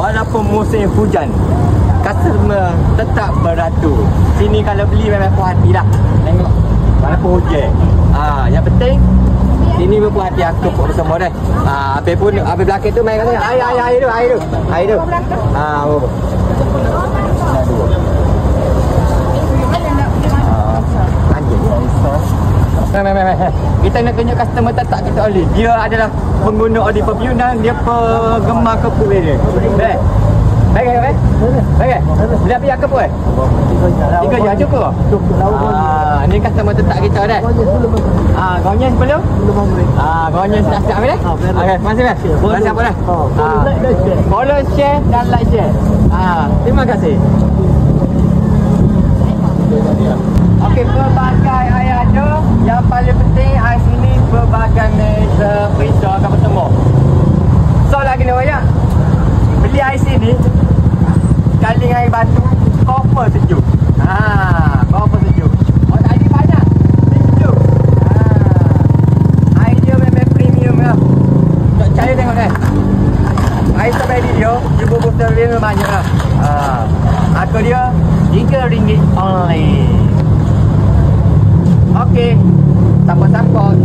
walaupun musim hujan, customer tetap beratur. Sini kalau beli memang puas hati lah. Tengok walaupun hujan. Yang penting sini berpuas hati aku pun semua dah. Habis pun habis belakang tu main kata air tu. Oh. Kita nak tunjuk customer tetap kita Oli. Dia adalah pengguna Audi Perfume dan dia penggemar kepuk dia. Baik. Beli api aku pun. 3 jam cukup. Ni customer tetap kita dah. Gonyes belum? Gonyes dah siap dah. Okey, masih dah. Dah siap dah. Follow, share dan like share. Terima kasih. Okey, pelbagai air ada. Yang paling penting air sini pelbagai meja, freezer apa semua. So lagi ni banyak. Beli air sini kali air batu koper sejuk. Koper sejuk. Tak ada banyak. Sejuk. Air dia memang premium lah. Tak percaya tengok kan. Air sampai dia botol dia memang banyak lah. Harga dia RM3 only. Okey. Siapa-siapa